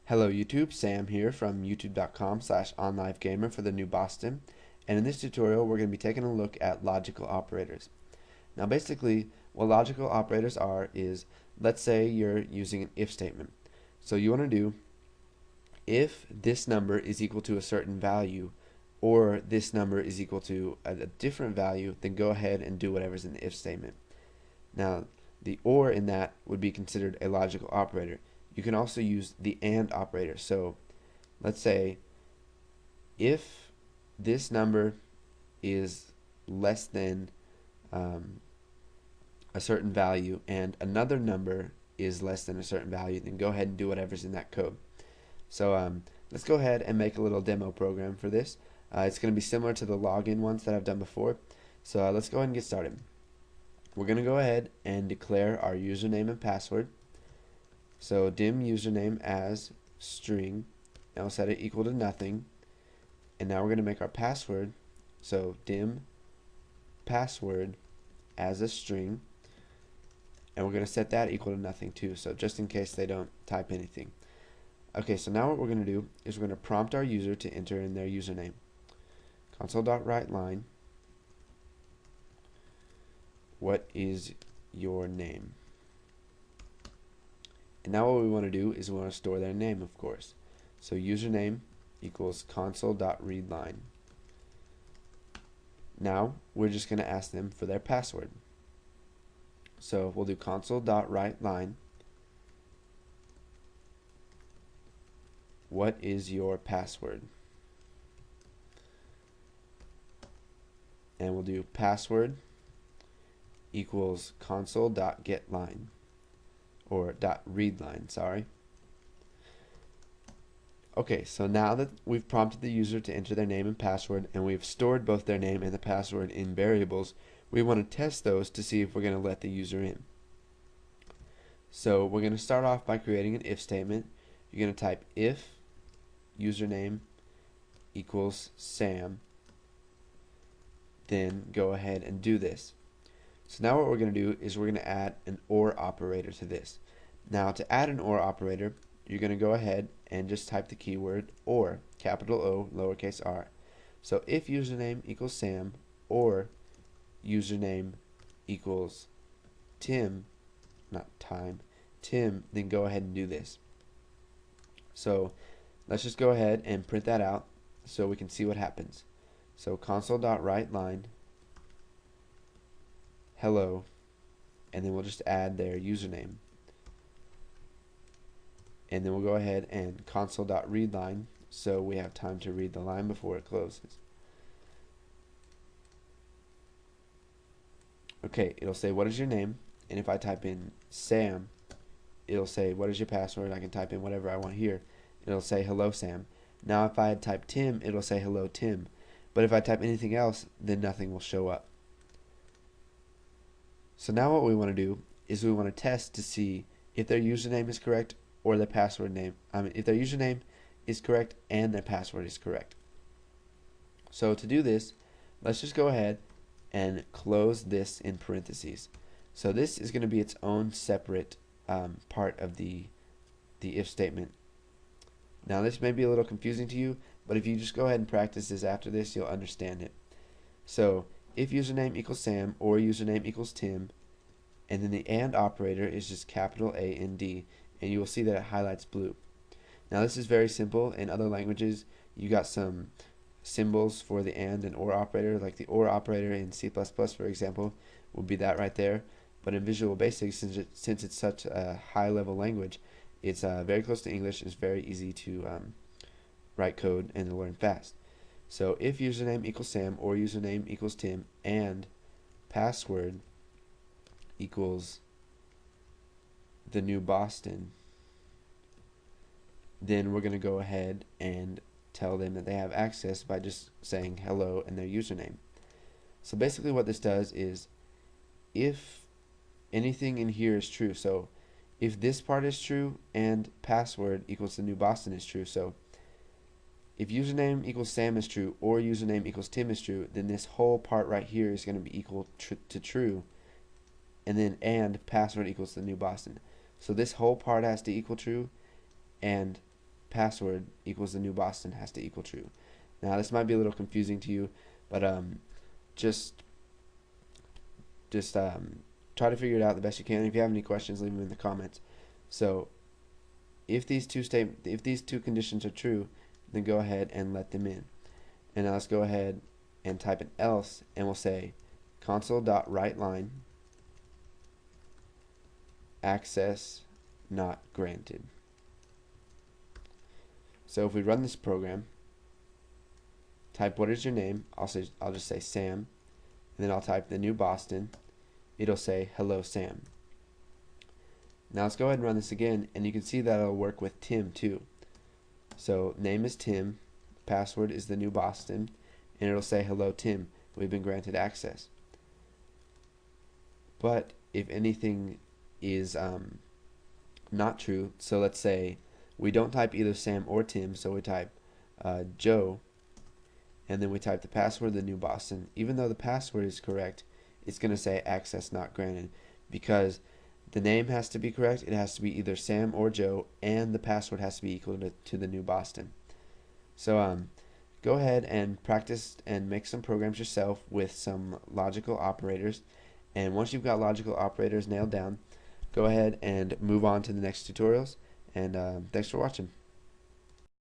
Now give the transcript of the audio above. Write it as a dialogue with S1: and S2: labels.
S1: Hello YouTube, Sam here from youtube.com/onlivegamer for the New Boston, and in this tutorial we're going to be taking a look at logical operators. Now basically what logical operators are is, let's say you're using an if statement. So you want to do if this number is equal to a certain value or this number is equal to a different value, then go ahead and do whatever's in the if statement. Now the or in that would be considered a logical operator. You can also use the and operator. So let's say if this number is less than a certain value and another number is less than a certain value, then go ahead and do whatever's in that code. So let's go ahead and make a little demo program for this. It's going to be similar to the login ones that I've done before. So let's go ahead and get started. We're going to go ahead and declare our username and password. So dim username as string, and we'll set it equal to nothing. And now we're going to make our password, so dim password as a string, and we're going to set that equal to nothing too, so just in case they don't type anything. Okay, so now what we're going to do is we're going to prompt our user to enter in their username. Console.writeLine, what is your name? And now what we want to do is we want to store their name, of course. So username equals console.readLine. Now we're just going to ask them for their password. So we'll do console.writeLine, what is your password? And we'll do password equals console.getLine, or .readLine, sorry. Okay, so now that we've prompted the user to enter their name and password, and we've stored both their name and the password in variables, we want to test those to see if we're going to let the user in. So we're going to start off by creating an if statement. You're going to type if username equals Sam, then go ahead and do this. So now what we're going to do is we're going to add an OR operator to this. Now to add an OR operator, you're going to go ahead and just type the keyword OR, capital O, lowercase r. So if username equals Sam or username equals Tim, not time, Tim, then go ahead and do this. So let's just go ahead and print that out so we can see what happens. So console.writeLine hello, and then we'll just add their username, and then we'll go ahead and console.readLine so we have time to read the line before it closes. Okay, it'll say what is your name, and if I type in Sam, it'll say what is your password. I can type in whatever I want here. It'll say hello Sam. Now if I had typed Tim, it'll say hello Tim, but if I type anything else, then nothing will show up. So now what we want to do is we want to test to see if their username is correct or their password name. If their username is correct and their password is correct. So to do this, let's just go ahead and close this in parentheses. So this is going to be its own separate part of the if statement. Now this may be a little confusing to you, but if you just go ahead and practice this after this, you'll understand it. So if username equals Sam or username equals Tim, and then the AND operator is just capital A N D, and you will see that it highlights blue. Now this is very simple. In other languages you got some symbols for the AND and OR operator, like the OR operator in C++, for example, would be that right there. But in Visual Basic, since it's such a high level language, it's very close to English. It's very easy to write code and to learn fast. So if username equals Sam or username equals Tim and password equals the New Boston, then we're going to go ahead and tell them that they have access by just saying hello and their username. So basically what this does is, if anything in here is true, so if this part is true and password equals the New Boston is true, so if username equals Sam is true or username equals Tim is true, then this whole part right here is going to be equal to true, and then and password equals the New Boston. So this whole part has to equal true, and password equals the new Boston has to equal true. Now this might be a little confusing to you, but just try to figure it out the best you can. If you have any questions, leave them in the comments. So if these two conditions are true, then go ahead and let them in. And now let's go ahead and type an else, and we'll say console.writeLine access not granted. So if we run this program, type what is your name, I'll just say Sam, and then I'll type the new Boston. It'll say hello Sam. Now let's go ahead and run this again, and you can see that it'll work with Tim too. So name is Tim, password is the new Boston, and it'll say hello Tim, we've been granted access. But if anything is not true, so let's say we don't type either Sam or Tim, so we type Joe, and then we type the password, the new Boston. Even though the password is correct, it's going to say access not granted, because the name has to be correct. It has to be either Sam or Joe, and the password has to be equal to the new Boston. So go ahead and practice and make some programs yourself with some logical operators, and once you've got logical operators nailed down, go ahead and move on to the next tutorials, and thanks for watching.